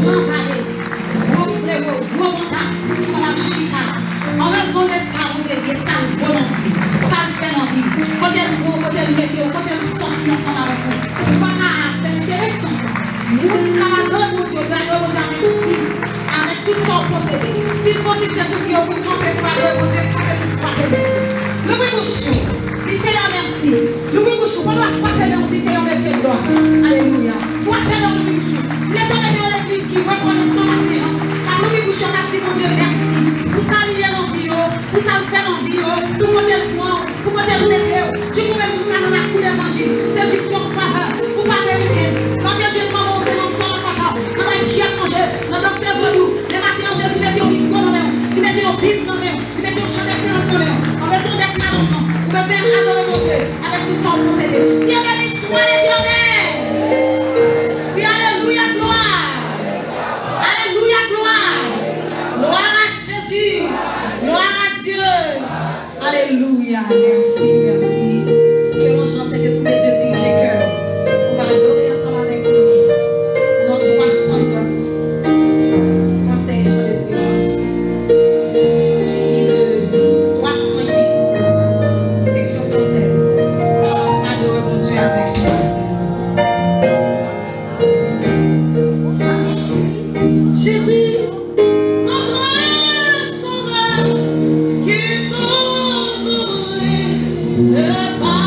grand palais, gros frérot, gros montagne, comme un chita. En raison de ça, vous avez ça le bon en vie, ça le fait en vie. Côté le gros, côté le météo, côté le sorti ensemble avec vous. C'est pas c'est intéressant. Nous, camarades, nous Dieu, avec tout vie, avec tout son procédé. Si le procédé c'est ce qui est pour camper, pour aller, pour Dieu, camper pour frapper. Louis-Bouchou, dis Seigneur merci. Louis-Bouchou, pendant la fois que l'on dit Seigneur merci, gloire. Alléluia. Fois que l'on Louis-Bouchou. Les bonnes dans l'église qui reconnaissent son matin. Car Louis-Bouchou a dit mon Dieu merci. Pour ça, il y a l'envie, pour ça, il fait l'envie, pour côté le point, pour côté le météo. Je vous mets tout dans la couleur manger. C'est juste pour faveur, pour pas mériter. Quand je demande, c'est dans son papa. Quand il chie à manger, dans le cerveau nous. Les matins, Jésus mettait au micro dans main. Il mettait au Bible dans main. Il mettait au chant d'espérance dans main. En raison d'être là maintenant. Vous pouvez adorer mon Dieu avec tout son procédé. Bienvenue, soit l'éternel. Puis alléluia, gloire. Alléluia, gloire. Gloire à Jésus. Gloire à Dieu. Alléluia. Merci, merci. Selon Jean, cet esprit de Dieu dirige cœur. On va adorer ensemble avec nous. Dans 300 français, chant d'espérance. De 308, section française. Adorer mon Dieu avec nous. Jésus, notre sauveur, qui nous ouvre le pas.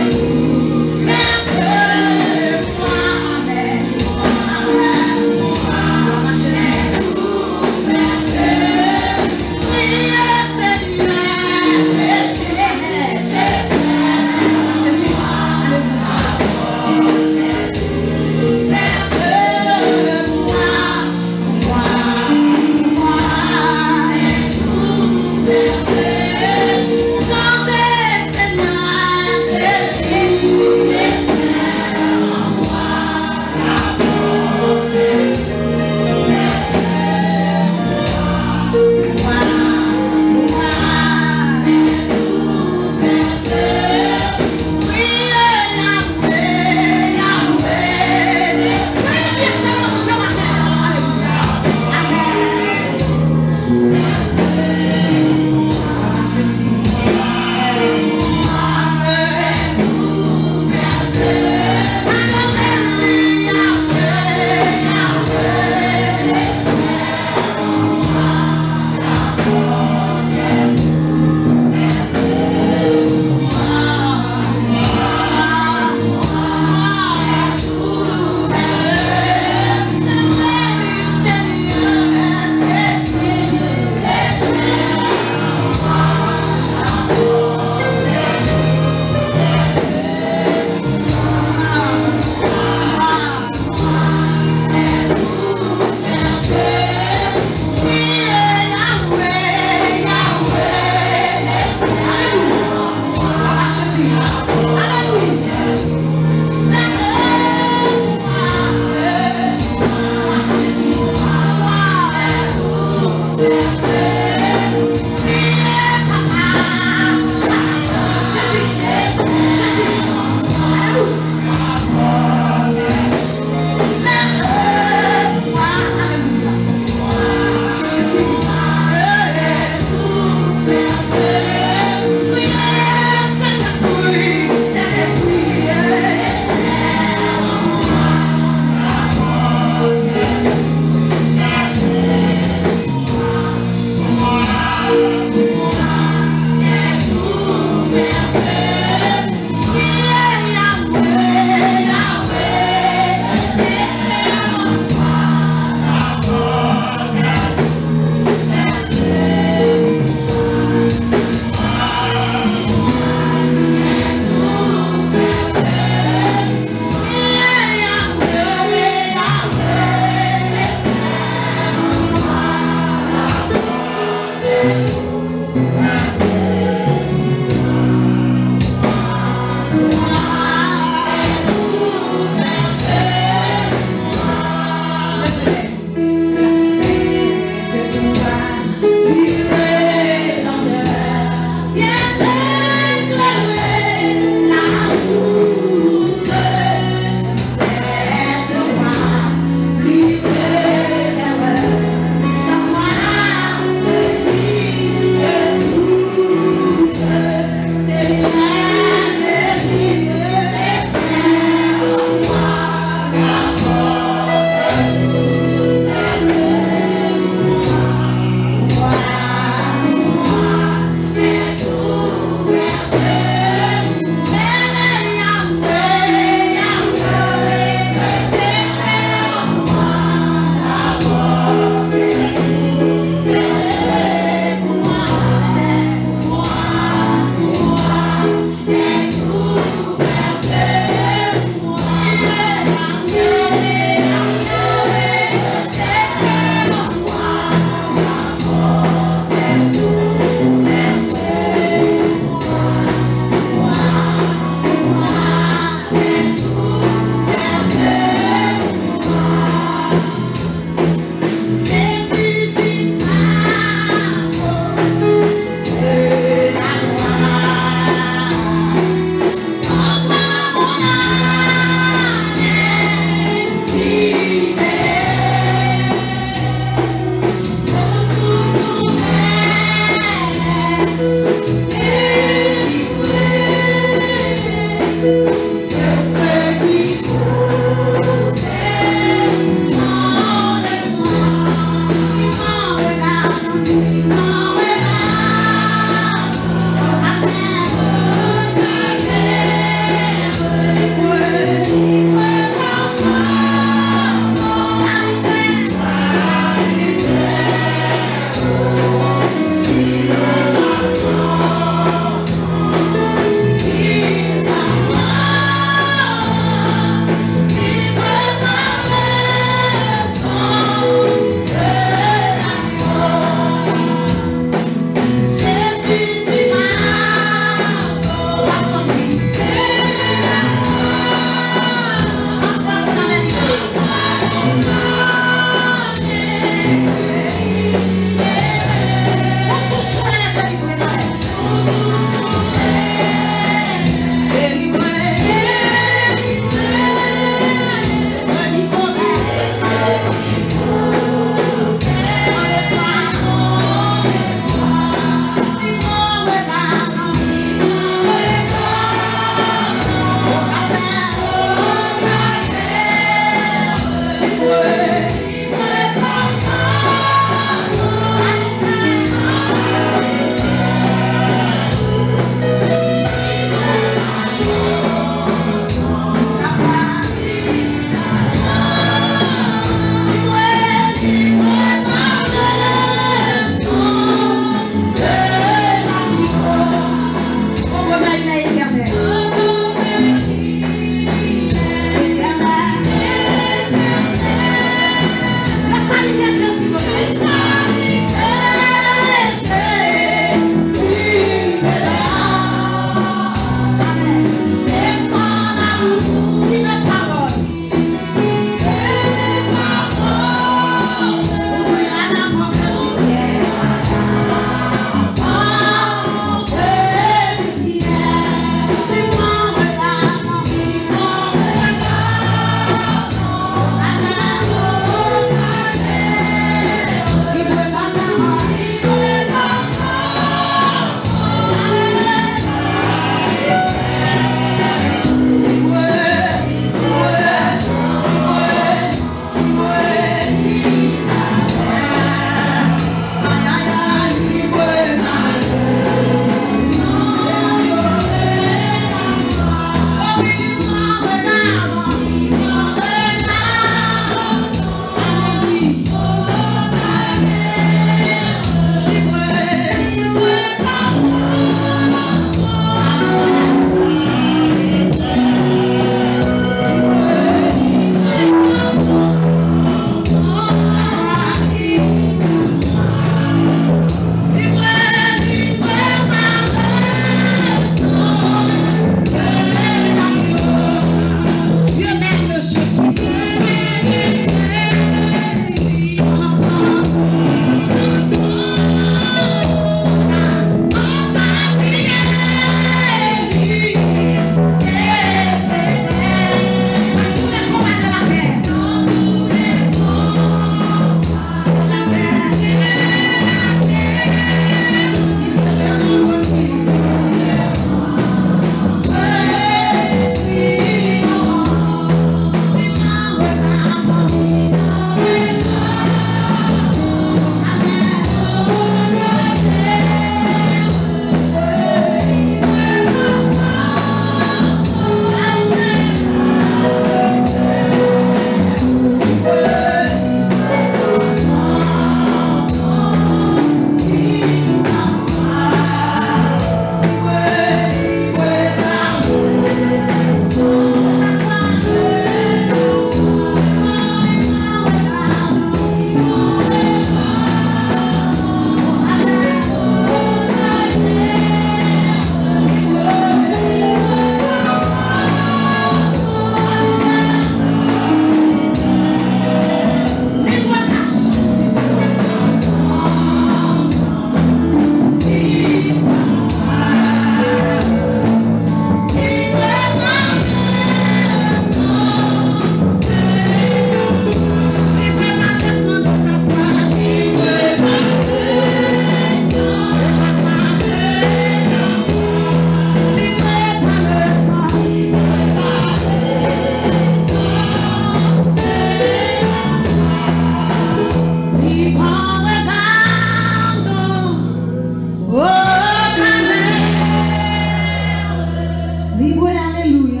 Libre, alléluia.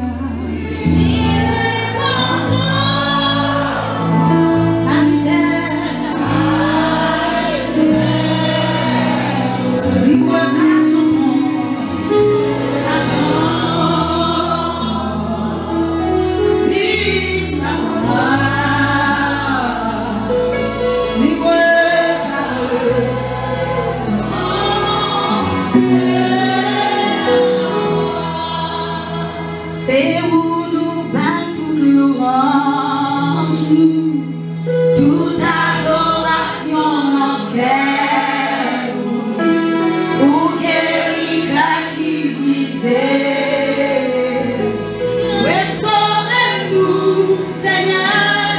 C'est où nous bat toute louange, toute adoration en cœur, où guérira qui brisait. Restaurez-nous, Seigneur.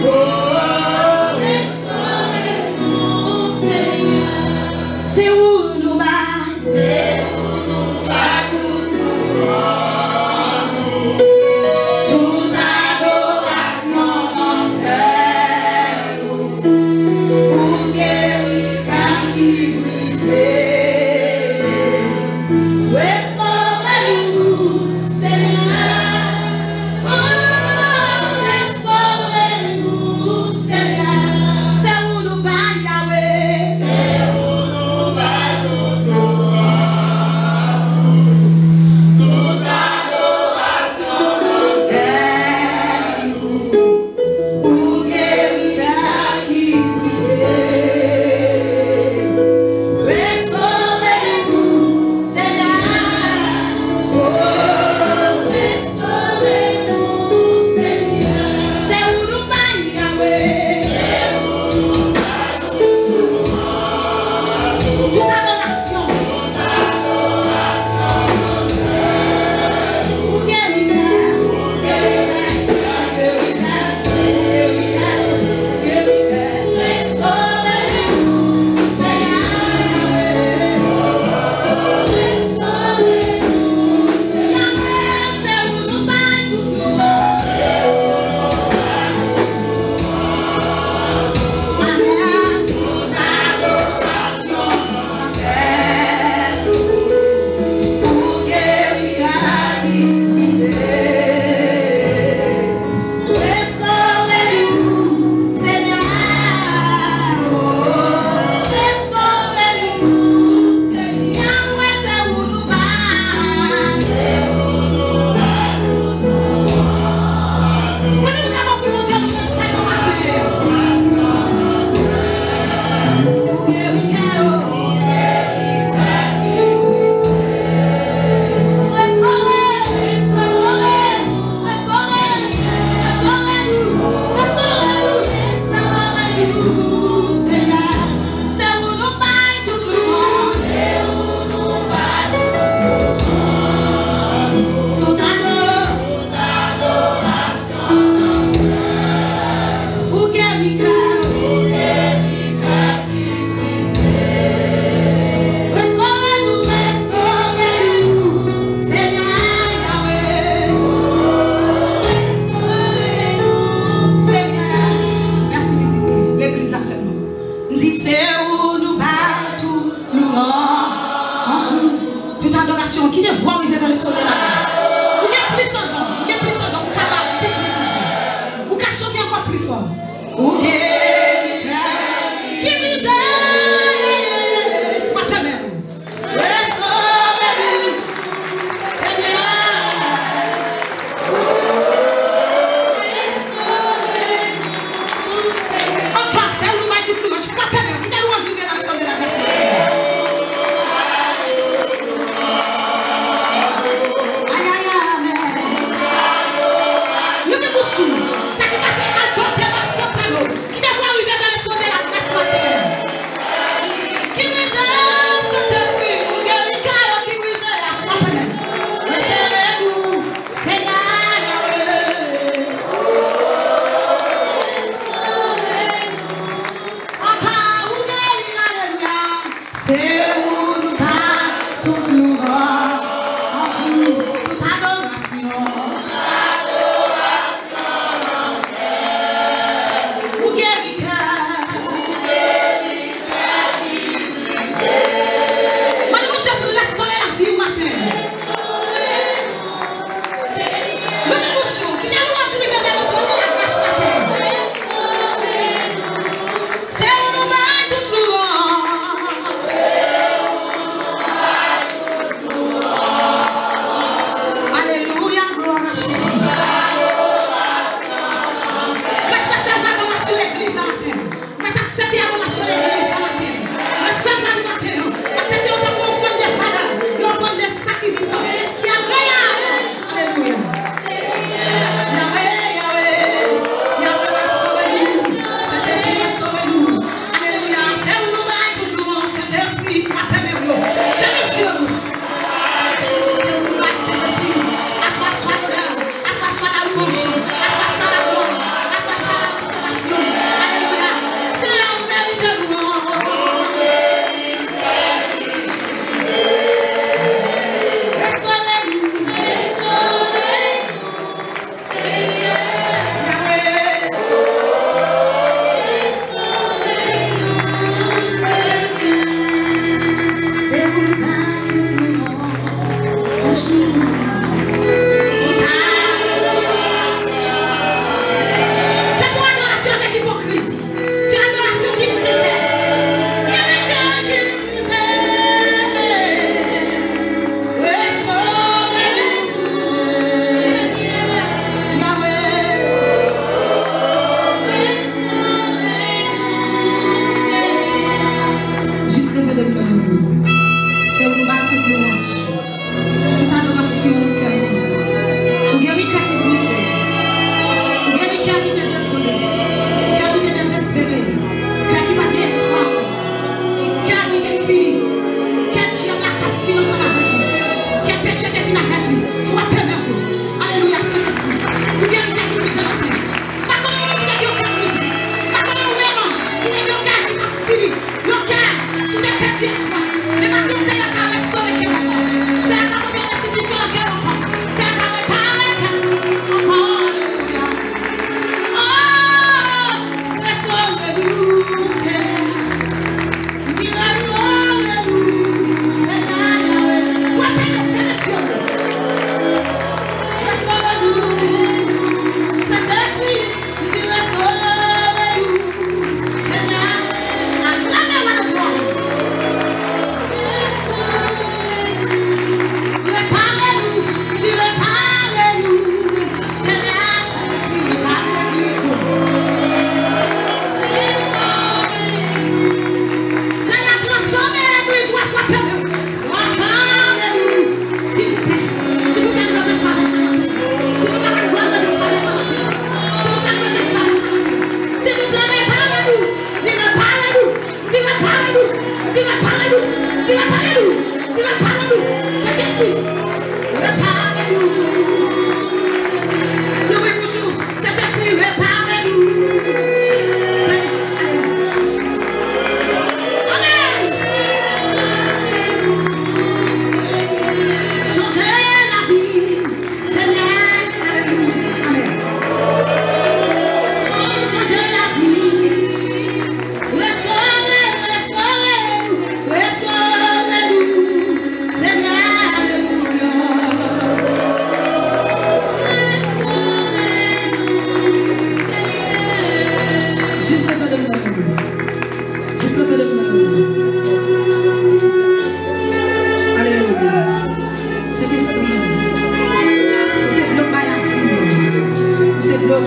Oh, restaurez-nous, Seigneur. C'est où nous bat, c'est où nous bat toute louange. Toute adoration en cœur, pour guérir car qui brisait. Restaure C'est pour adoration avec hypocrisie. C'est adoration qui se sert. Il y a un cœur qui juste lever de main. C'est où nous battons toute louange, toute adoration au cœur. Pour guérir cœur qui est brisé, pour guérir cœur qui est désolé, cœur qui est désespéré, cœur qui n'a pas d'espoir, cœur qui est fini, cœur qui a la table fini ensemble avec lui, cœur péché est fini avec lui, frappez même lui. Alléluia, Saint-Esprit. Pour guérir cœur qui est brisé maintenant. Pas comme nous qui est cœur brisé, pas comme nous même qui est cœur qui n'a fini, le cœur qui n'a perdu espoir. Mais maintenant, c'est la caresse restaurer cœur encore. C'est la caresse de restitution au cœur encore. C'est la caresse de parler encore. Alléluia. Oh, restaurez-nous, Seigneur. Oui, restaurez-nous, Seigneur. Frappez-nous, précieux. Restaurez-nous, Saint-Esprit. Oui, restaurez-nous, Seigneur. Acclamez-moi de gloire.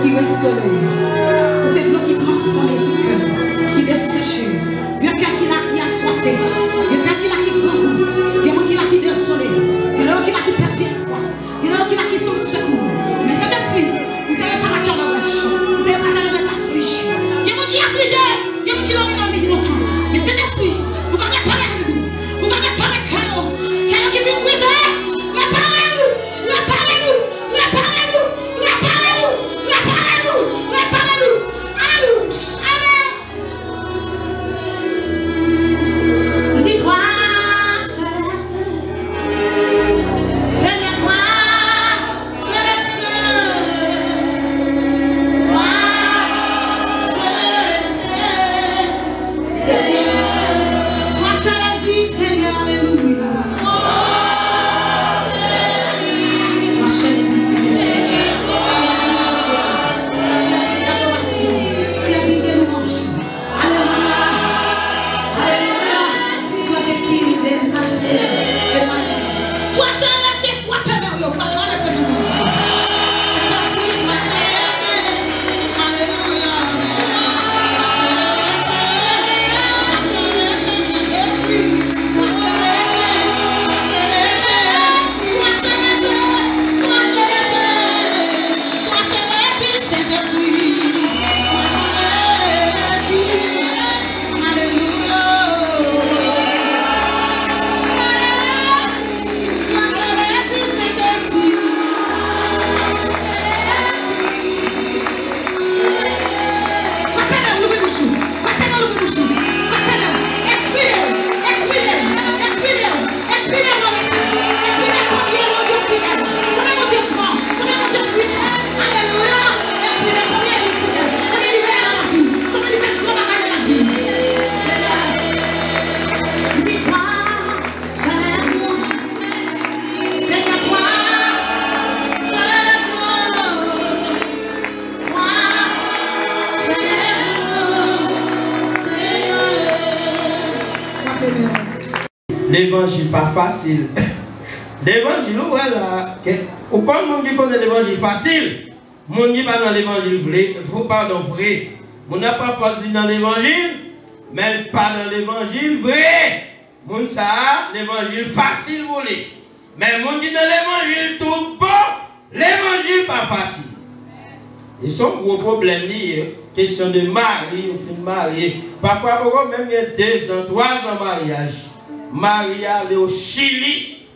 Qui restaure, c'est l'eau qui transforme tout cœur, qui desséche, il y a quelqu'un qui a soifé, il y a quelqu'un qui a grand goût, il y a quelqu'un qui a désolé, il y a quelqu'un qui a perdu espoir, il y a quelqu'un qui sans secours. Mais cet esprit, vous n'avez pas la cœur de vache, vous n'avez pas la cœur de s'affliger. Il y a quelqu'un qui est affligé, il y a quelqu'un qui l'a mis dans le longtemps. Mais cet esprit, vous allez parler de nous, vous allez parler de cœur, quelqu'un qui vient briser, réparez-nous, réparez-nous, réparez-nous, réparez-nous. l'évangile pas facile. L'évangile, voilà. Ou quand le monde qui connaît l'évangile facile, le monde qui pas dans l'évangile vrai, vrai. On n'a pas passé dans l'évangile, mais pas dans l'évangile vrai. Mon ça, l'évangile facile voler. Mais mon dit dans l'évangile tout bon, l'évangile pas facile. Et son gros problème lié, question de mari, ou fin de marié. Parfois, même il y a 2 ans, 3 ans de mariage. Marie allait au Chili.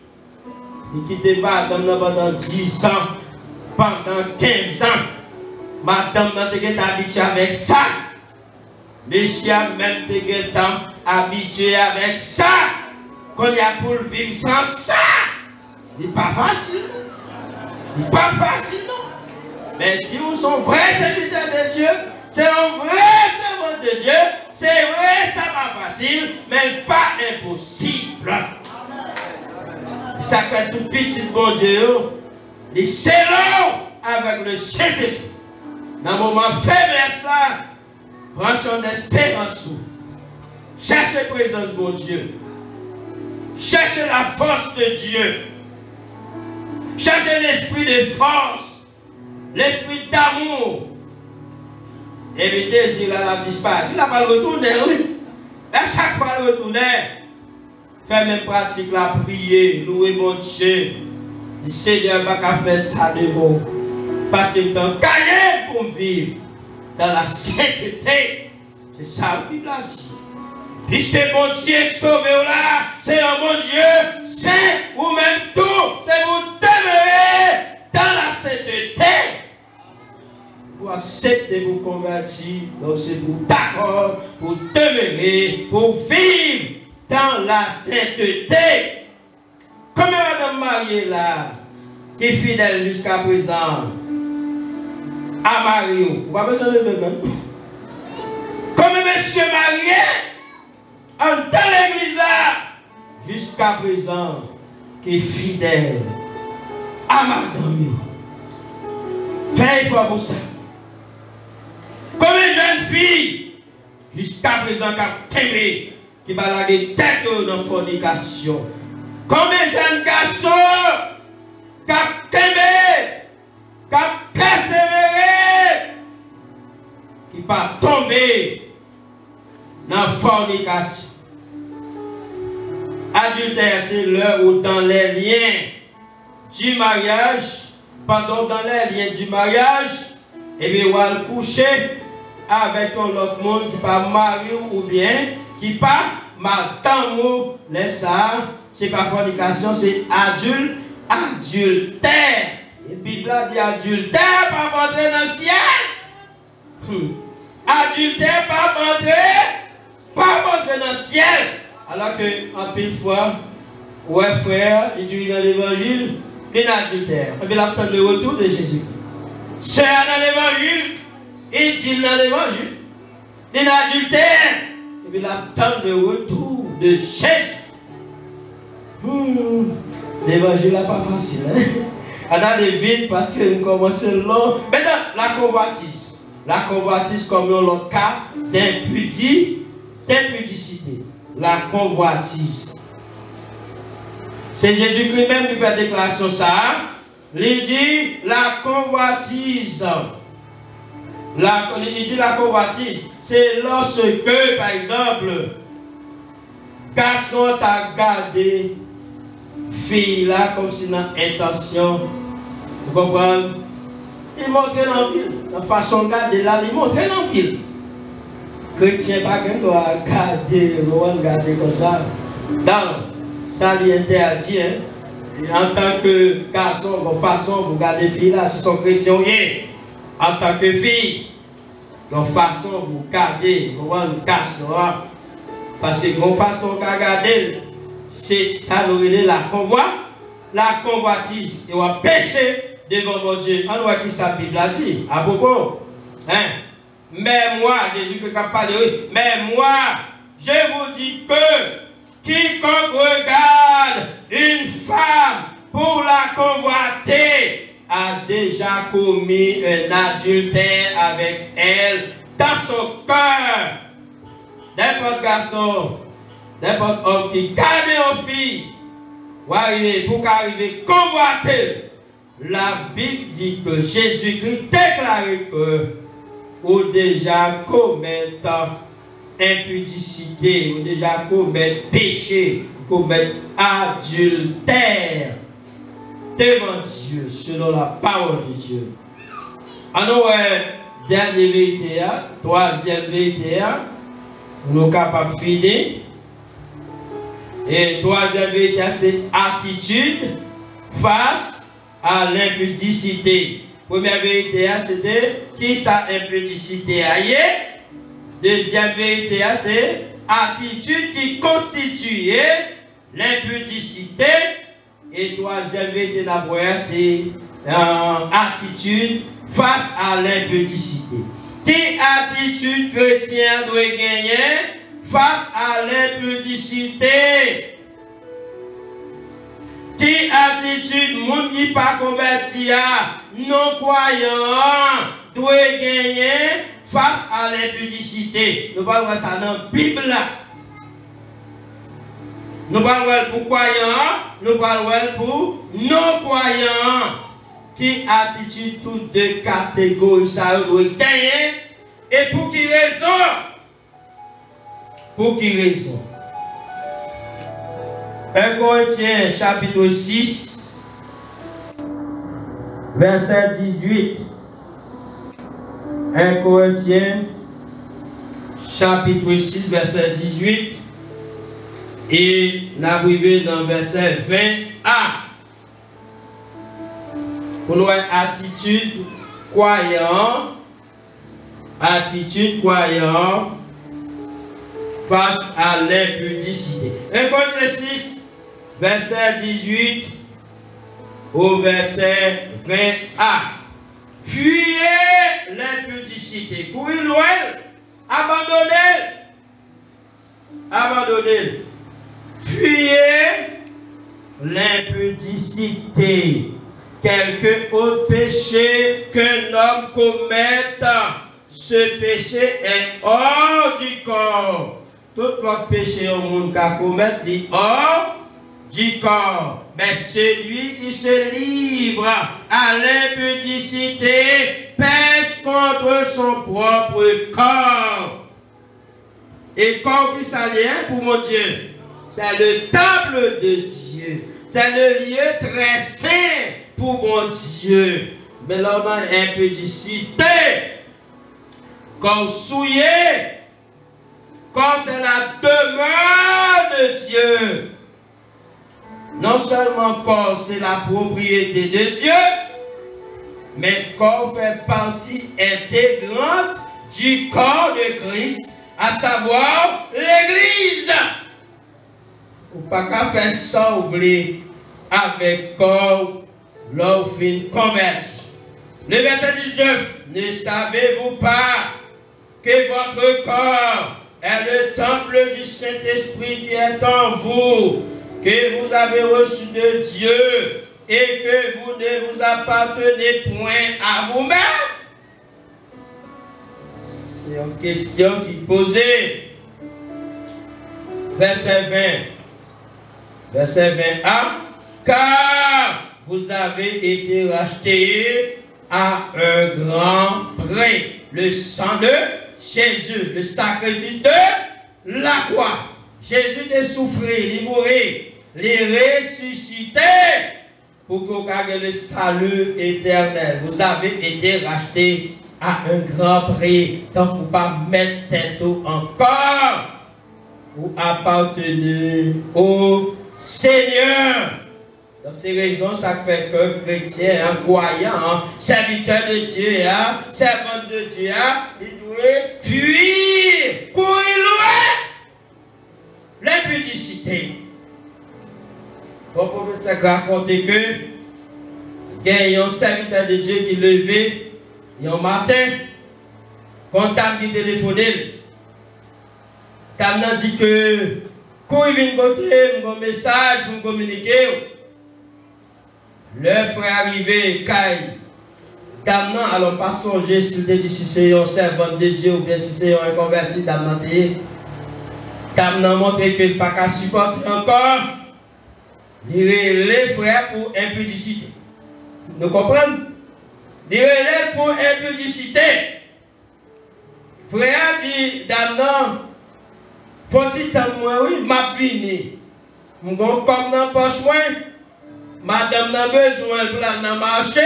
Il quittait madame pendant 10 ans, pendant 15 ans. Madame n'a été habituée avec ça. Monsieur a même été habitué avec ça. Quand il y a pour vivre sans ça, il n'est pas facile. Il n'est pas facile, non. Mais si vous êtes un vrai serviteur de Dieu, c'est un vrai servant de Dieu, c'est vrai, ça va facile, mais pas impossible. Ça fait tout petit bon Dieu, les scellons avec le Saint-Esprit. Dans le moment faiblesse là, branchons d'espérance. Cherchez la présence de Dieu. Cherchez la force de Dieu. Cherchez l'esprit de force, l'esprit d'amour. Évitez s'il a disparu. Il n'a pas le retourné, oui. À chaque fois le retourner, faire même pratique la prière, louer mon Dieu. Le Seigneur va faire ça de vous. Parce qu'il est engagé pour vivre dans la sainteté. C'est ça la Bible a dit. Puisque mon Dieu sauvé là, c'est un bon Dieu, c'est vous-même tout, c'est vous demeurer dans la sainteté. Pour accepter, vous convertir, donc c'est pour d'accord, pour demeurer, pour vivre dans la sainteté. Comme madame mariée là, qui est fidèle jusqu'à présent, à Mario, vous n'avez pas besoin de lever même. Comme monsieur marié, dans l'église là, jusqu'à présent, qui est fidèle à madame. Fais effort pour ça. Comme une jeune fille, jusqu'à présent, qui va la tête dans la fornication. Comme un jeune garçon, qui a persévéré, qui va tomber dans la fornication. Adultère, c'est l'heure où dans les liens du mariage, dans les liens du mariage, et bien, on va coucher avec un autre monde qui pas marié ou bien qui pas madame ou laisse ça, c'est pas fornication, c'est adultère. Et Bible dit adultère pas rentrer dans le ciel. Adultère pas rentrer dans le ciel. Alors que en pile fois, ouais frère, il dit dans l'évangile, il est adultère. On va attendre le retour de Jésus. C'est dans l'évangile, il dit dans l'évangile, il est adultère. Et puis il attend le retour de Jésus. L'évangile n'est pas facile. On a des vite parce que nous commençons long. Maintenant, la convoitise. La convoitise comme dans l'autre cas d'impudicité. La convoitise. C'est Jésus-Christ même qui fait déclaration ça. Il dit la convoitise. Il dit la convoitise. C'est lorsque, par exemple, garçon t'a gardé fille là comme si dans intention. Vous comprenez? Il montre dans la ville. La façon de garder là, il montre dans la ville. Chrétien pas qu'un doit garder comme ça. Donc, ça lui interdit. Hein? En tant que garçon, de façon, vous gardez fille là, si sont chrétiens, en tant que fille, de façon, vous gardez, vous voyez une garçon. Parce que de façon de garder, c'est ça nous relève la convoitise. Et on va pécher devant mon Dieu. On voit qui sa Bible a dit à propos. Hein? Mais moi, Jésus qui a parlé, mais moi, je vous dis que quiconque regarde une femme pour la convoiter a déjà commis un adultère avec elle dans son cœur. N'importe garçon n'importe homme qui garde une fille, pour qu'arriver convoiter, la Bible dit que Jésus-Christ déclare que ou déjà commettre impudicité, ou déjà commettre péché, commettre adultère devant Dieu, selon la parole de Dieu. Alors, dernière vérité, troisième vérité, nous sommes capables de finir. Et troisième vérité, c'est attitude face à l'impudicité. Première vérité, c'était qui ça impudicité aïe. Deuxième vérité, c'est attitude qui constitue l'impudicité. Et troisième vérité, c'est attitude face à l'impudicité. Quelle attitude chrétienne doit gagner face à l'impudicité? Quelle attitude monde qui pas converti à non-croyant doit gagner face à l'impudicité? Nous parlons de ça dans la Bible. Nous parlons pour croyants, nous parlons pour non-croyants. Qui attitude toutes deux catégories ça doit gagner? Et pour qui raison? Pour qui raison? 1 Corinthiens chapitre 6, verset 18. 1 Corinthiens chapitre 6, verset 18. Et la privée dans verset 20a. Pour nous, attitude croyant face à l'impudicité. 1 Corinthiens 6, verset 18 au verset 20a. Fuyez l'impudicité. Courir loin, abandonnez. Fuyez l'impudicité. Quelque autre péché qu'un homme commette, ce péché est hors du corps. Tout notre péché au monde qu'à commettre est hors du corps. Mais celui qui se livre à l'impudicité pêche contre son propre corps. Et corps qui s'allie pour mon Dieu, c'est le temple de Dieu. C'est le lieu très saint pour mon Dieu. Mais l'homme a impudicité. Quand souillé, quand c'est la demeure de Dieu. Non seulement corps c'est la propriété de Dieu, mais corps fait partie intégrante du corps de Christ, à savoir l'Église. Ou pas qu'à faire sembler avec corps l'offre converti. Le verset 19. Ne savez-vous pas que votre corps est le temple du Saint-Esprit qui est en vous, que vous avez reçu de Dieu et que vous ne vous appartenez point à vous-même? C'est une question qui est posée. Verset 20. Verset 20a. Car vous avez été rachetés à un grand prix. Le sang de Jésus, le sacrifice de la croix. Jésus a souffert, il mourit, il ressuscité pour que vous ayez le salut éternel. Vous avez été rachetés à un grand prix. Donc, vous ne pouvez pas mettre tête encore. Vous appartenez au Seigneur. Donc, c'est raison, ça fait que chrétien, un croyant, serviteur de Dieu, servant de Dieu, il doit fuir, courir loin l'impudicité. Bon professeur racontait que il y a un serviteur de Dieu qui levait un matin, quand t'as dit téléphoner, t'as dit que quand il vient côté, mon message pour me communiquer. Le frère arrivé, Kai, Damnan, alors pas songer si c'est un servant de Dieu ou bien si c'est un converti d'Amnan. Dame n'a montré qu'il n'a pas qu'à supporter encore. Les frères pour impudicité. Nous comprenons? Les pour impudicité. Frère dit, dame non, faut-il t'en moi, oui, m'a vini. M'gon comme dans poche moi, madame n'a besoin de la marcher,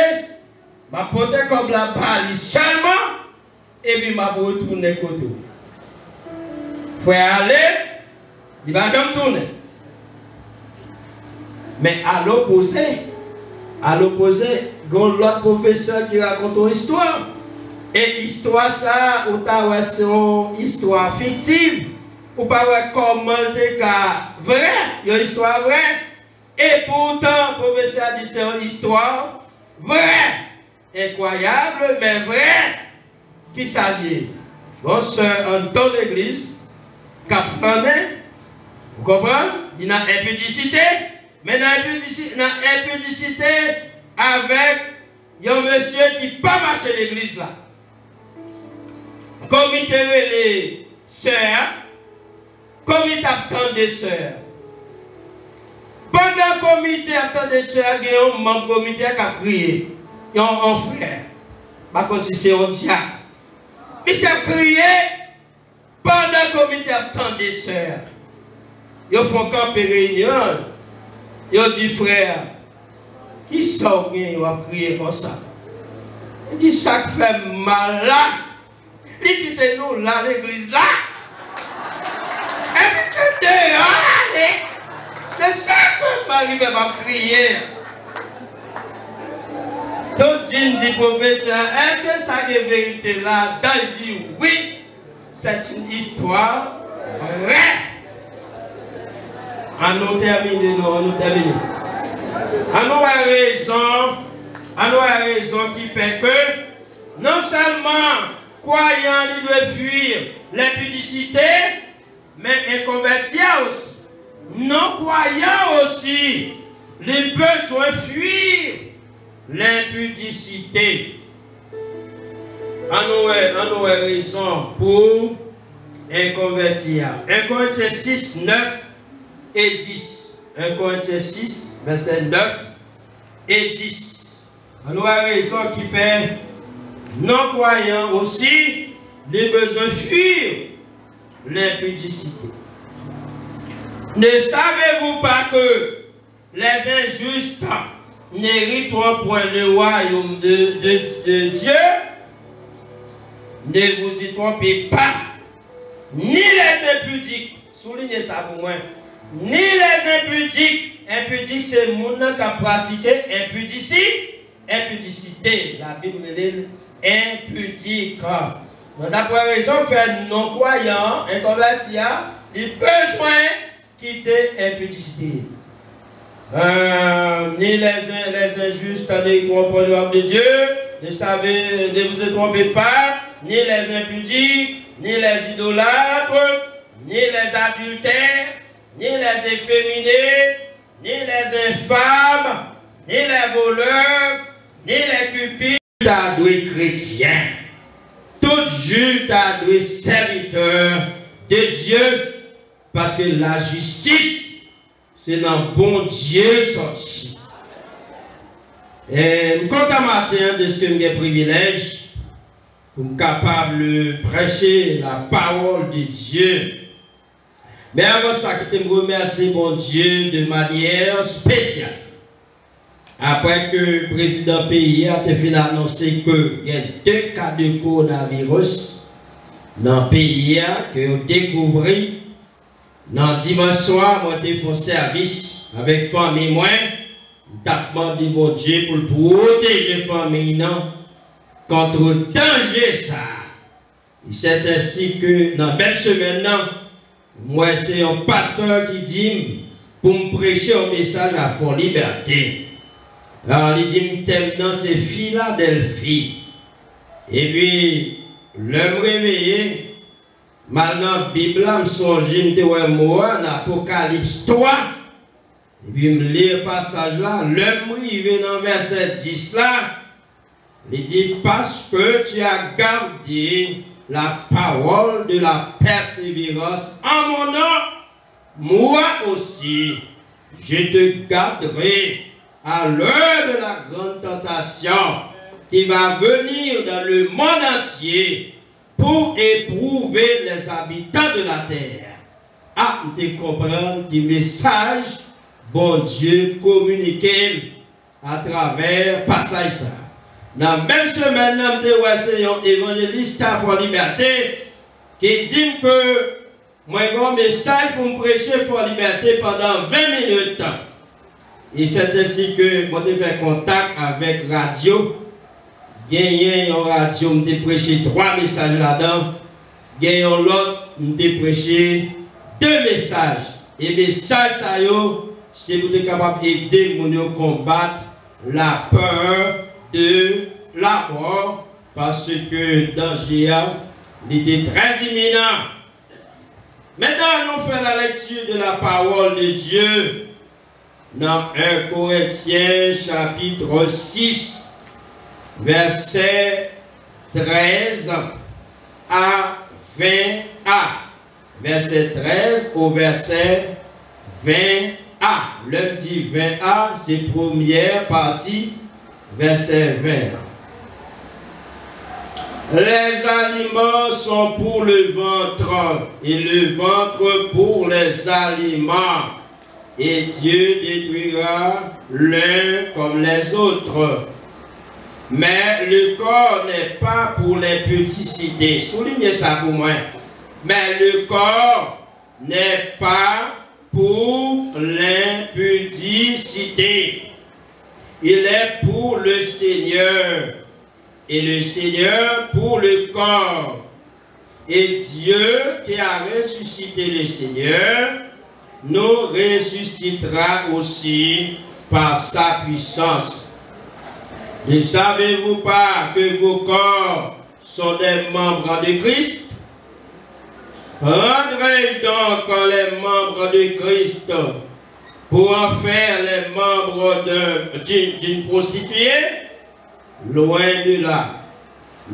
m'a porté comme la balle seulement, et puis m'a retourné côté. Frère aller, il va jamais tourner. Mais à l'opposé, l'autre professeur qui raconte une histoire. Et l'histoire, ça, c'est une histoire fictive. Ou pas comment c'est vrai, une histoire vraie. Et pourtant, le professeur a dit c'est une histoire vraie. Incroyable, mais vraie. Qui s'allie. Bon, c'est un don d'église, cap flammé. Vous comprenez? Il y a impudicité. Mais dans l'impudicité avec un monsieur qui n'a pas marché l'église là. Comité les sœurs, comité attend des sœurs. Pendant le comité attend des sœurs, il y a un membre du comité qui a crié. Il y a un frère. Par contre, c'est un diable. Il a crié pendant le comité attend des sœurs. Ils font camper réunion. Ils disent, frère, qui sort bien, il va crier comme ça. Il dit, ça fait mal là. Il quitte nous là, l'église là. Et puis c'est dehors, c'est ça que m'arrive à crier. Donc, dit, professeur, est-ce que ça est vérité là? Il dit, oui, c'est une histoire vraie. À nous terminer, nous terminer. À nous a raison qui fait que non seulement croyant il doit fuir l'impudicité, mais inconverti aussi. Non croyant aussi, les besoins fuir l'impudicité. À nous a raison pour inconvertir. 1 Corinthiens 6, 9 et 10. 1 Corinthiens 6, verset 9 et 10. On nous a raison qui fait non-croyants aussi les besoins fuir l'impudicité. Ne savez-vous pas que les injustes n'hériteront point le royaume de Dieu? Ne vous y trompez pas, ni les impudiques, soulignez ça pour moi, ni les impudiques. Impudique, c'est le monde qui a pratiqué impudicité. La Bible dit impudique. D'après raison, faire non-croyant, inconverti, il besoin quitter impudicité. Ni les injustes n'hériteront point le royaume de Dieu. Ne vous trompez pas, ni les impudiques, ni les idolâtres, ni les adultères, ni les efféminés, ni les infâmes, ni les voleurs, ni les cupides. Tout adoué chrétien, tout juge adoué serviteur de Dieu, parce que la justice, c'est dans bon Dieu sorti. Et je suis content matin de ce que j'ai privilège pour être capable de prêcher la parole de Dieu. Mais avant ça, je te remercie mon Dieu de manière spéciale. Après que le président pays a annoncé qu'il y a 2 cas de coronavirus dans le pays que vous découvrez. Dans dimanche soir, moi j'ai fait un service avec famille moi. Je demandé mon Dieu pour protéger la famille contre le danger ça. C'est ainsi que dans la belle semaine, moi c'est un pasteur qui dit pour me prêcher un message à fond liberté. Alors il dit le thème c'est Philadelphie. Et puis, l'homme réveillé, mal dans la Bible, je me songe, dans Apocalypse 3. Et puis, je me lis le passage là, l'homme arrivé dans verset 10 là, il dit, parce que tu as gardé la parole de la persévérance en mon nom, moi aussi, je te garderai à l'heure de la grande tentation qui va venir dans le monde entier pour éprouver les habitants de la terre. Ah, tu comprends du message, bon Dieu communiqué à travers passage ça. Dans la même semaine, nous avons un évangéliste à Fort Liberté qui dit que moi j'ai un message pour me prêcher Fort Liberté pendant 20 minutes. Et c'est ainsi que moi j'ai fait contact avec radio. Gagné une radio, j'ai prêché 3 messages là-dedans. Gagné l'autre, j'ai prêché 2 messages. Et les messages, c'est pour être capable d'aider les gens à combattre la peur de la mort, parce que le danger était très imminent. Maintenant, nous faisons la lecture de la parole de Dieu dans 1 Corinthiens chapitre 6, verset 13 à 20a. Verset 13 au verset 20a. L'heure dit 20a, c'est première partie, verset 20. Les aliments sont pour le ventre et le ventre pour les aliments. Et Dieu détruira l'un comme les autres. Mais le corps n'est pas pour les petits-cités. Soulignez ça pour moi. Mais le corps n'est pas pour l'impudicité. Il est pour le Seigneur. Et le Seigneur pour le corps. Et Dieu qui a ressuscité le Seigneur nous ressuscitera aussi par sa puissance. Ne savez-vous pas que vos corps sont des membres de Christ? Rendrai-je donc les membres de Christ pour en faire les membres d'une prostituée? Loin de là.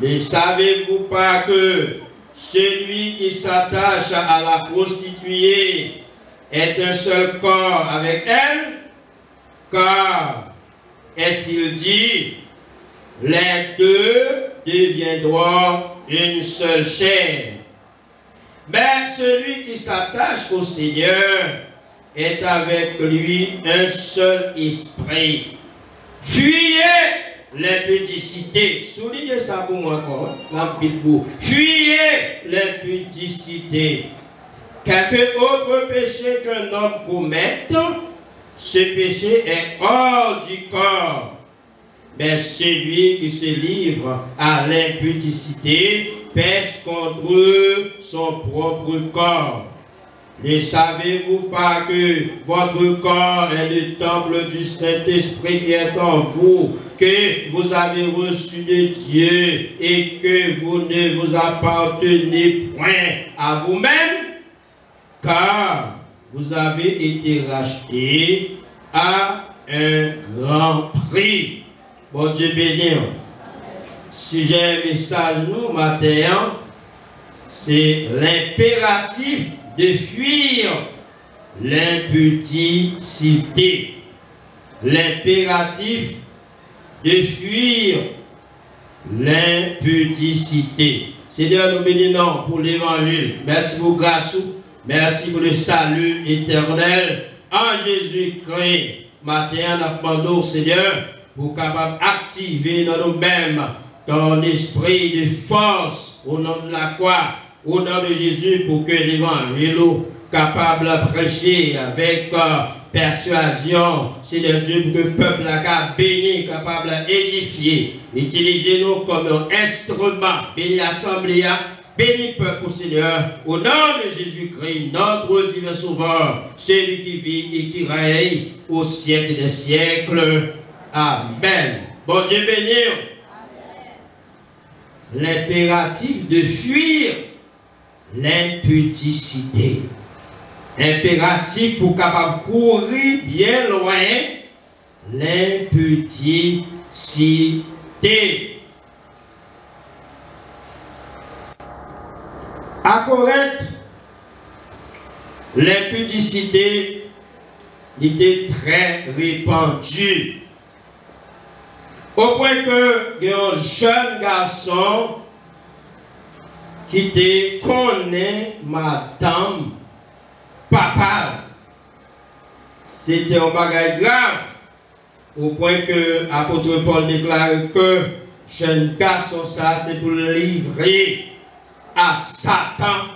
Ne savez-vous pas que celui qui s'attache à la prostituée est un seul corps avec elle? Car, est-il dit, les deux deviendront une seule chair. Mais celui qui s'attache au Seigneur est avec lui un seul esprit. Fuyez l'impudicité. Soulignez ça pour moi encore. Fuyez l'impudicité. Quelque autre péché qu'un homme commette, ce péché est hors du corps. Mais celui qui se livre à l'impudicité pêche contre son propre corps. Ne savez-vous pas que votre corps est le temple du Saint-Esprit qui est en vous, que vous avez reçu de Dieu et que vous ne vous appartenez point à vous-même, car vous avez été rachetés à un grand prix. Bon Dieu béni. Si j'ai un message nous matin, c'est l'impératif de fuir l'impudicité. L'impératif de fuir l'impudicité. Seigneur, nous bénissons pour l'évangile. Merci pour grâce. Merci pour le salut éternel en Jésus-Christ. Matin, nous demandons, Seigneur, pour capable activer dans nous-mêmes ton esprit de force au nom de la croix, au nom de Jésus, pour que l'évangile capable de prêcher avec persuasion, Seigneur Dieu, pour que le peuple a béni, capable d'édifier, utilisez-nous comme un instrument, béni l'assemblée, béni peuple, Seigneur, au nom de Jésus-Christ, notre divin sauveur, celui qui vit et qui règne au siècle des siècles. Amen. Bon Dieu béni. L'impératif de fuir l'impudicité. Impératif pour capable courir bien loin l'impudicité. À Corinthe, l'impudicité était très répandue. Au point que un jeune garçon qui te connaît madame, papa, c'était un bagage grave. Au point que l'apôtre Paul déclare que jeune garçon, ça c'est pour le livrer à Satan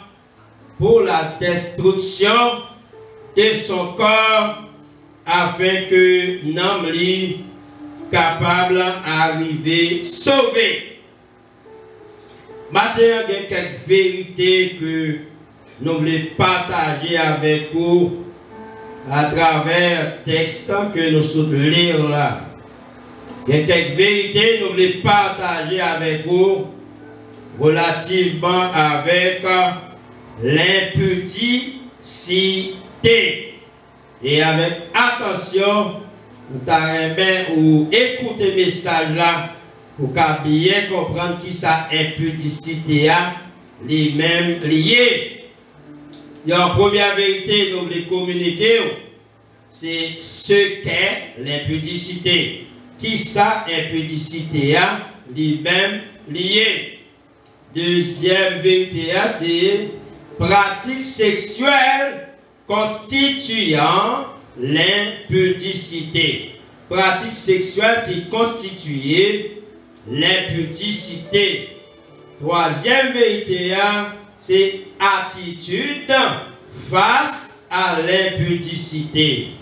pour la destruction de son corps afin que l'homme libre capable d'arriver sauvé. Maintenant, il y a quelques vérités que nous voulons partager avec vous à travers le texte que nous souhaitons lire là. Il y a quelques vérités que nous voulons partager avec vous relativement avec l'impudicité. Et avec attention, ou écoutez le message là pour bien comprendre qui ça impudicité a les mêmes liés. Il y a une première vérité que nous voulons communiquer, c'est ce qu'est l'impudicité. Qui ça impudicité a les mêmes liés. Deuxième vérité, c'est pratique sexuelle constituant l'impudicité. Pratique sexuelle qui constitue l'impudicité. Troisième vérité, c'est attitude face à l'impudicité.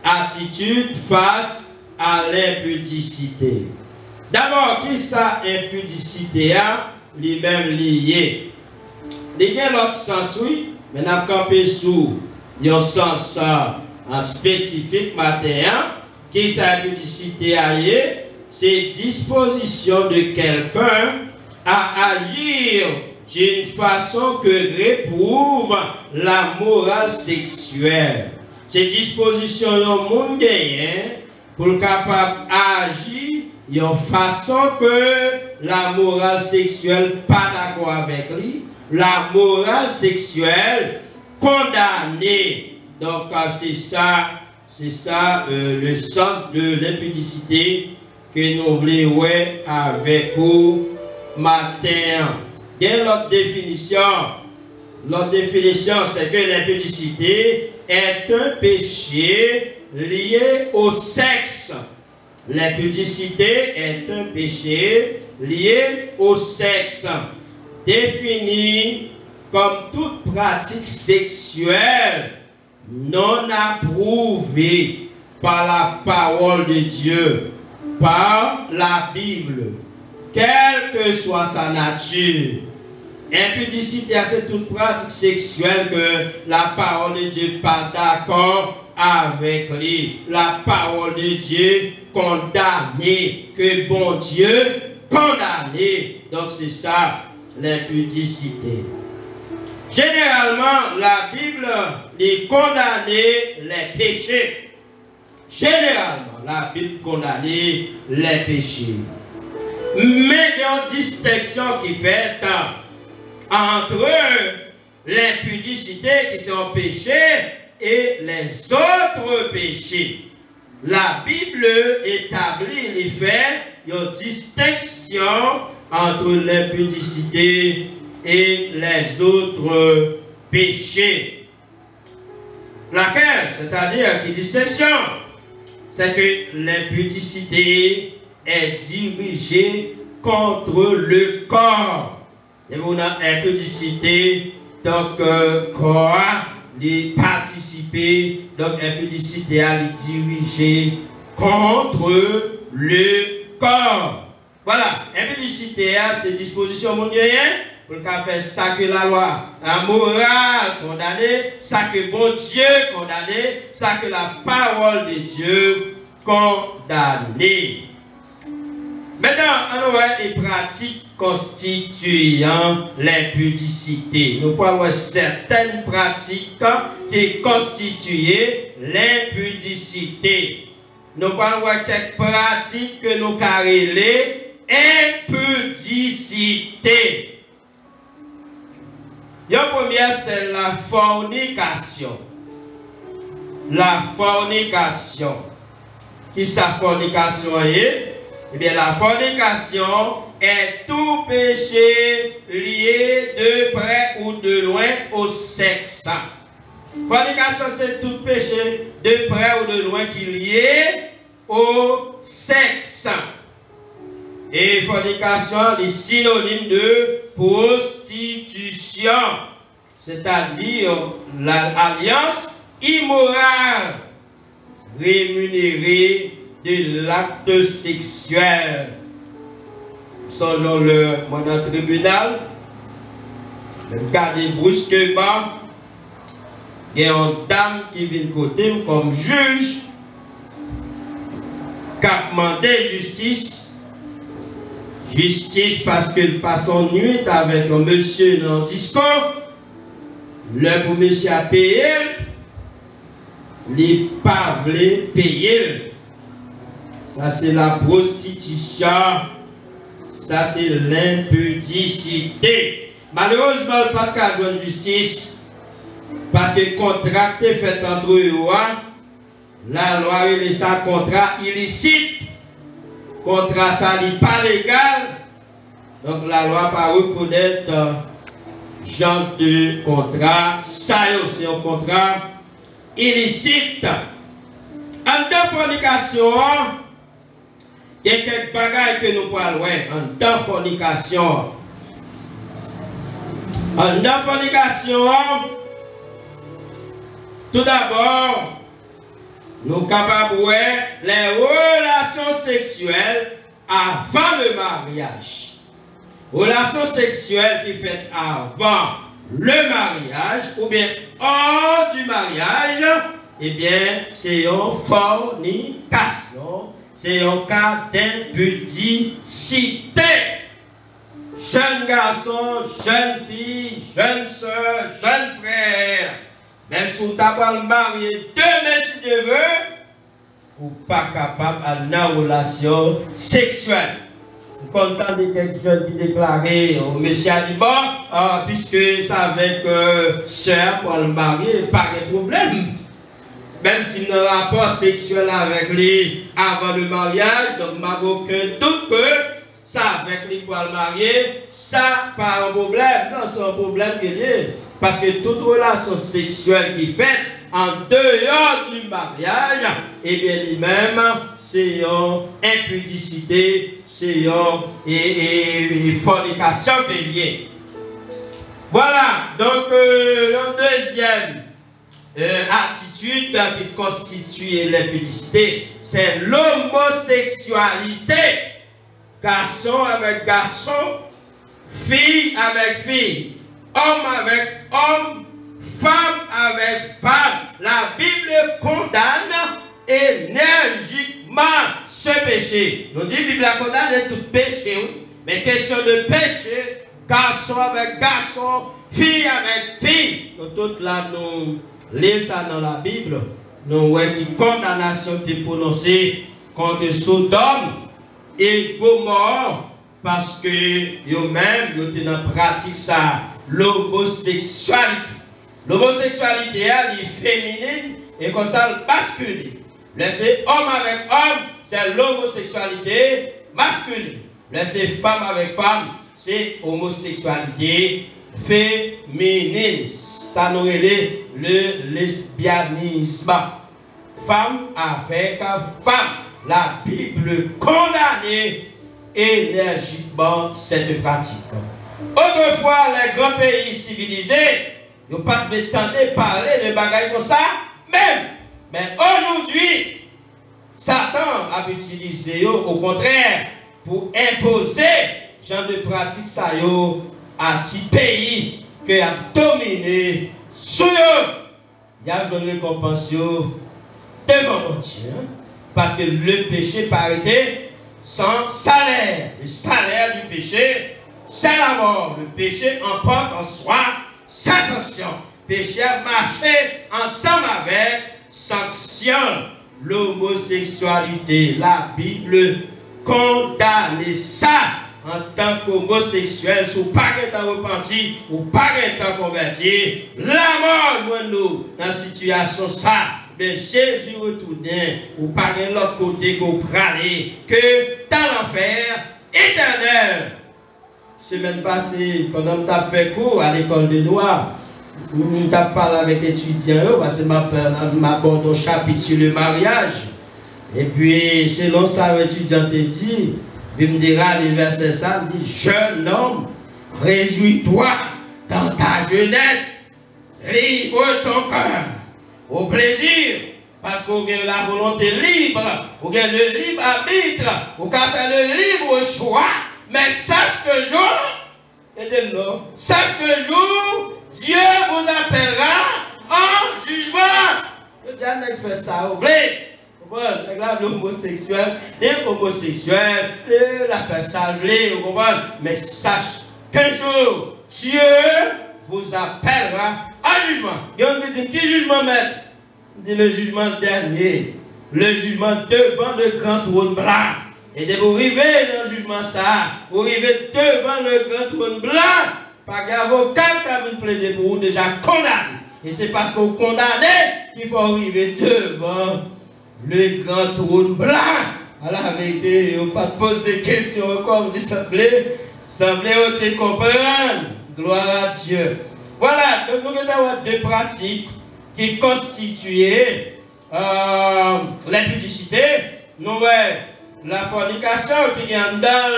Attitude face à l'impudicité. D'abord, qui ça impudicité a lui-même lié? Il y a l'autre sens, oui, mais nous avons campé sous un sens spécifique matin, qui ça impudicité a, c'est disposition de quelqu'un à agir d'une façon que réprouve la morale sexuelle. C'est disposition de monde pour capable agir d'une façon que la morale sexuelle pas d'accord avec lui, la morale sexuelle condamnée. Donc c'est ça le sens de l'impudicité que nous voulons voir avec vous matin. Il y a l'autre définition. L'autre définition, c'est que l'impudicité est un péché lié au sexe. L'impudicité est un péché lié au sexe, défini comme toute pratique sexuelle non approuvée par la parole de Dieu, par la Bible, quelle que soit sa nature. Impudicité, c'est toute pratique sexuelle que la parole de Dieu n'est pas d'accord avec lui. La parole de Dieu condamnée, que bon Dieu condamné. Donc c'est ça l'impudicité. Généralement, la Bible dit condamner les péchés. Généralement, la Bible condamne les péchés. Mais il y a une distinction qui fait entre l'impudicité qui sont un péché et les autres péchés. La Bible établit les faits, il y a une distinction entre l'impudicité et les autres péchés. Laquelle, c'est-à-dire qui distinction, c'est que l'impudicité est dirigée contre le corps. Et on a impudicité, donc corps, de participer, donc impudicité à les diriger contre le corps. Voilà, impudicité, c'est disposition mondiale pour faire ça que la loi, la morale condamnée, ça que bon Dieu condamné, ça que la parole de Dieu condamnée. Maintenant, on voit les pratiques constituant l'impudicité. Nous parlons certaines pratiques qui constituent l'impudicité. Nous parlons quelques pratiques que nous carrelons impudicité. La première, c'est la fornication. La fornication. Qui sa fornication est? Eh bien, la fornication est tout péché lié de près ou de loin au sexe. Fornication, c'est tout péché de près ou de loin qui est lié au sexe. Et fornication est synonyme de prostitution, c'est-à-dire l'alliance immorale rémunérée de l'acte sexuel. Songeons le dans le tribunal, regardez brusquement, il y a une dame qui vient côté comme juge, qui a demandé justice. Justice parce qu'il passe en nuit avec un monsieur dans le disco. Le pour monsieur a payé, il n'a pas voulu payer. Ça c'est la prostitution. Ça c'est l'impudicité. Malheureusement, il n'y a pas de cas de justice. Parce que le contrat est fait entre eux, la loi est ça contrat illicite. Contrat ça n'est pas légal. Donc la loi pas reconnaître genre de contrat. Ça c'est un contrat illicite. En temps fornication, il y a quelques bagages que nous parlons en temps fornication. En temps fornication, tout d'abord, nous sommes capables de voir les relations sexuelles avant le mariage. Relations sexuelles qui sont avant le mariage ou bien hors du mariage, eh bien, c'est une fornication. C'est un cas d'impudicité. Jeunes garçons, jeunes filles, jeunes soeurs, jeunes frères. Même si vous avez marié demain si Dieu veut, vous n'êtes pas capable d'avoir une relation sexuelle. Vous content de quelques jeunes qui déclaraient, monsieur a dit bon, puisque c'est avec soeur pour le marier, pas de problème. Même s'il y a un rapport sexuel avec lui avant le mariage, donc il n'y a aucun doute que ça avec lui pour le marier, ça pas un problème. Non, c'est un problème que j'ai. Parce que toute relation sexuelle qui est faite en dehors du mariage, et bien lui-même, c'est une impudicité, c'est une fornication bélier. Voilà, donc la deuxième attitude qui constitue l'impudicité, c'est l'homosexualité. Garçon avec garçon, fille avec fille, homme avec homme, femme avec femme. La Bible condamne énergiquement ce péché. Nous dit la Bible condamne tout péché, oui. Mais question de péché, garçon avec garçon, fille avec fille. Nous toutes là, nous lisons ça dans la Bible. Nous voyons une condamnation qui est prononcée contre Sodome et Gomorrhe, parce que eux-mêmes, ils étaient dans la pratique ça, l'homosexualité. L'homosexualité, elle est féminine et comme ça, elle masculine. Laisser homme avec homme, c'est l'homosexualité masculine. Laisser femme avec femme, c'est homosexualité féminine. Ça nous relève le lesbianisme. Femme avec femme. La Bible condamne énergiquement cette pratique. Autrefois, les grands pays civilisés, ils n'ont pas de parler de bagailles comme ça, même. Mais aujourd'hui, Satan a utilisé au contraire pour imposer ce genre de pratique ça à ces pays qui a dominé sur eux. Il y a une récompense devant mon Dieu. Parce que le péché paraît sans salaire. Le salaire du péché, c'est la mort. Le péché emporte en soi sa sanction. Le péché a marché ensemble avec sanction. L'homosexualité, la Bible condamne ça en tant qu'homosexuel, si vous pas repenti ou pas converti, la mort nous dans la situation ça. Mais Jésus retourné, ou pas de l'autre côté qu'on praler, que dans l'enfer éternel. Semaine passée, pendant que tu as fait cours à l'école de droit, tu as parlé avec les étudiants, parce que m'aborde au chapitre sur le mariage. Et puis, selon ça, l'étudiant te dit, il me dira le verset ça, il dit, jeune homme, réjouis-toi dans ta jeunesse, livre ton cœur au plaisir, parce qu'on a la volonté libre, on a le libre arbitre, on a fait le libre choix, mais sache que jour, aidez-nous, sache que jour, Dieu vous appellera en jugement. Le diable fait ça, vous voulez? L'homosexuel, les homosexuels, la personne, vous comprenez? Mais sache qu'un jour, Dieu vous appellera en jugement. Et on dit, qui jugement maître? Dit le jugement dernier, le jugement devant le grand trône blanc. Et de vous arriver dans le jugement ça, vous arrivez devant le grand trône blanc, pas d'avocat qui a vu plaider pour vous déjà condamné. Et c'est parce qu'on condamné qu'il faut arriver devant le grand trône blanc. À la vérité, on ne pas poser de questions comme dit semblait on te comprendre. Gloire à Dieu. Voilà, donc nous avons deux pratiques qui constituaient l'impudicité. Nous avons la fornication qui est dans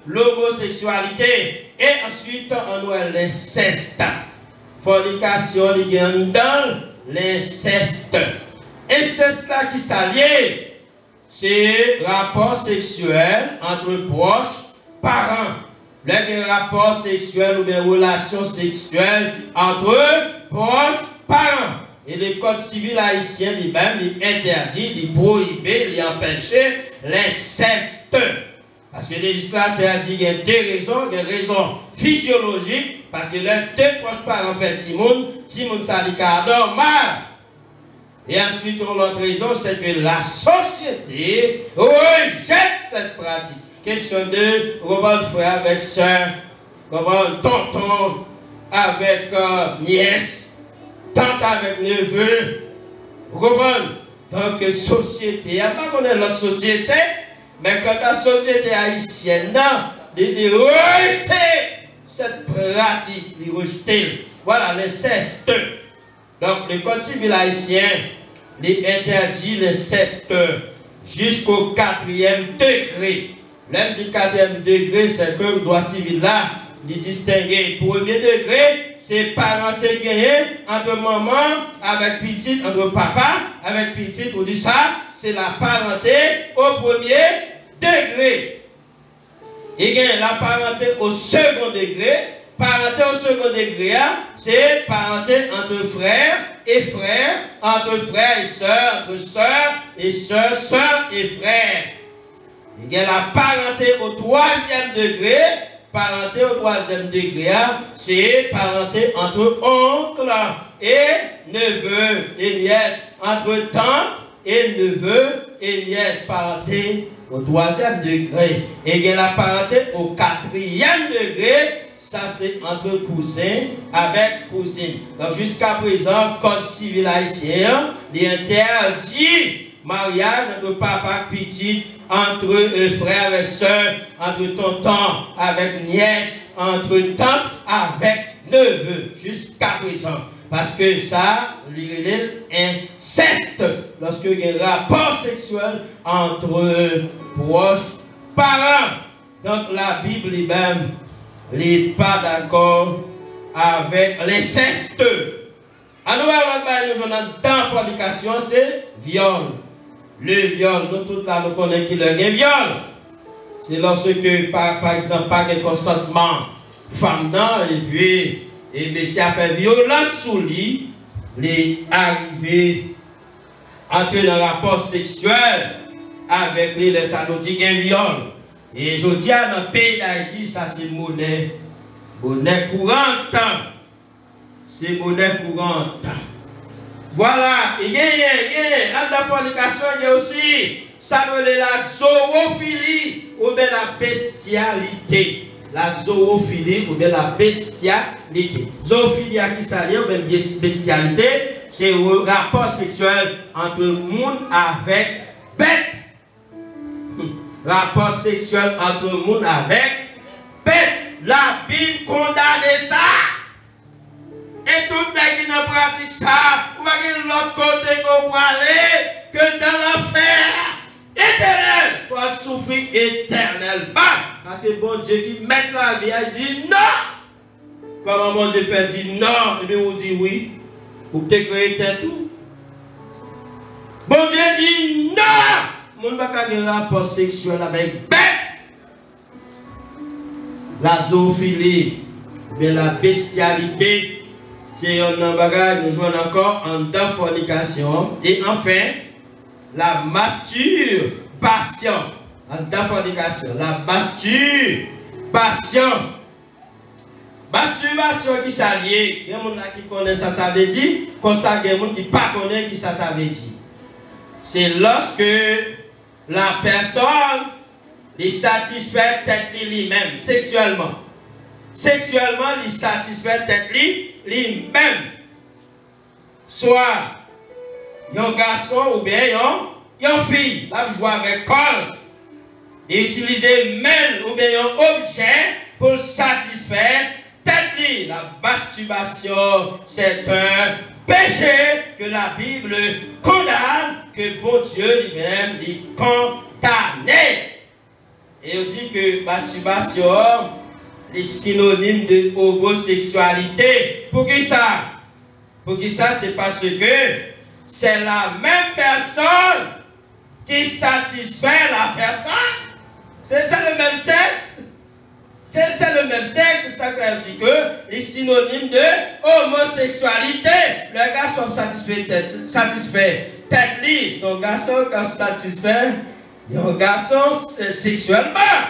l'homosexualité et ensuite on a l'inceste. Fornication qui est dans l'inceste. Inceste là qui s'allie, c'est rapport sexuel entre proches, parents. Les rapports sexuels ou des relations sexuelles entre proches, parents. Et le code civil haïtien lui-même, il interdit, il prohibit, il empêche l'inceste. Parce que le législateur dit qu'il y a deux raisons. Il y a une raison physiologique, parce que les deux proches parents fait Simone ça dit normal. Et ensuite, l'autre raison, c'est que la société rejette cette pratique. Question de comment frère avec soeur, comment tonton avec nièce, tante avec neveu, comment donc société. Il n'y a pas qu'on est l'autre société, mais quand la société haïtienne, il rejeter cette pratique, il rejeter. Voilà l'inceste. Donc le code civil haïtien, il interdit l'inceste jusqu'au 4e degré. L'un du 4e degré, c'est que le droit civil là, il distingue. Premier degré, c'est parenté gagné entre maman avec petite, entre papa avec petite. On dit ça, c'est la parenté au premier degré. Et bien la parenté au second degré. Parenté au second degré, c'est parenté entre frères et frères, entre frères et sœurs, entre sœurs et sœurs, sœurs et frères. Il y a la parenté au 3e degré. Parenté au 3e degré, c'est parenté entre oncle et neveu et nièce, entre tante et neveu et nièce, parenté au 3e degré. Et il y a la parenté au 4e degré. Ça, c'est entre cousins avec cousines. Donc, jusqu'à présent, code civil haïtien, il interdit mariage entre papa et petit, entre frère avec soeur, entre tonton avec nièce, entre tante avec neveu, jusqu'à présent. Parce que ça, il inceste lorsque il y a un rapport sexuel entre proches parents. Donc, la Bible elle-même n'est pas d'accord avec l'inceste. Alors, nous avons dans fornication, c'est viol. Le viol, nous tous là, nous connaissons qu'il y a un viol. C'est lorsque, par exemple, pas de consentement femme, et puis, monsieur a fait violence sous lui, il est arrivé à entrer dans un rapport sexuel avec lui, ça nous dit qu'il y a un viol. Et je dis à notre pays d'Haïti, ça c'est monnaie courante. C'est monnaie courante. Voilà, il y a la fornication, il y a aussi ça veut dire la zoophilie ou bien la bestialité. La zoophilie ou bien la bestialité. Zoophilie qui s'allie ou bien bestialité, c'est un rapport sexuel entre monde avec bête. Rapport sexuel entre monde avec bête. La Bible condamne ça. Et tout le monde qui ne pratique ça, vous voyez l'autre côté qu'on va aller, que dans l'enfer éternel, pour souffrir éternellement. Parce que bon Dieu qui met la vie, il dit non. Comment mon Dieu fait dire non, et bien vous dites oui. Vous te créez tout. Bon Dieu dit non. Mon ne va pas avoir un rapport sexuel avec bête. La zoophilie, mais la bestialité. C'est un bagage, nous jouons encore en fornication. Et enfin, la masturbation. En fornication. La masturbation. Masturbation qui s'allie. Il y a des gens qui connaissent ça, ça veut dire. Comme ça, il y a des gens qui ne connaissent pas qui ça veut dire. C'est lorsque la personne les satisfait peut-être lui-même, sexuellement. Sexuellement, il satisfait peut-être lui-même. Soit un garçon ou bien une fille, là je joue avec col. Et utiliser main ou bien un objet pour satisfaire peut-être lui. La masturbation, c'est un péché que la Bible condamne, que bon Dieu lui-même dit condamné. Et on dit que masturbation est synonyme de homosexualité. Pour qui ça? Pour qui ça? C'est parce que c'est la même personne qui satisfait la personne. C'est le même sexe. C'est le même sexe, c'est ça qu'on dit que est synonyme de homosexualité. Le garçon satisfait tête, son garçon quand satisfait un garçon sexuellement.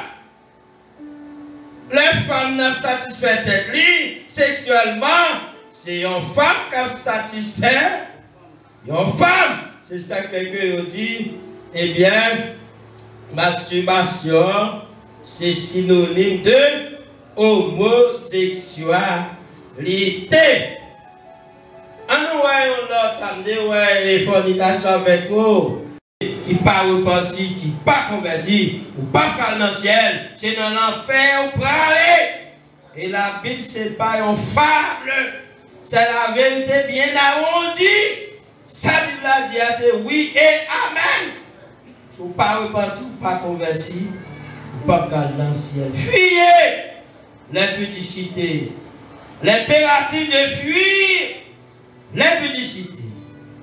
Les femmes ne satisfait tête sexuellement. C'est une femme qui satisfait une femme. C'est ça que quelqu'un dit. Eh bien, masturbation, c'est synonyme de homosexualité. En voyant l'autre, ouais, fornication avec vous, qui pas repenti, qui pas converti, ou pas dans le ciel, c'est dans l'enfer ou aller. Et la Bible, c'est pas une fable, c'est la vérité bien arrondie. Sa Bible a dit, c'est oui et amen. Si vous pas repenti, ou pas converti, ou pas dans le ciel. Fuyez l'impudicité. L'impératif de fuir l'impudicité.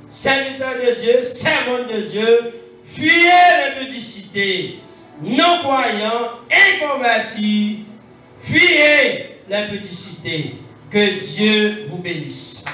Serviteur de Dieu, servant de Dieu, fuyez l'impudicité. Non-croyants, inconvertis, fuyez l'impudicité. Que Dieu vous bénisse.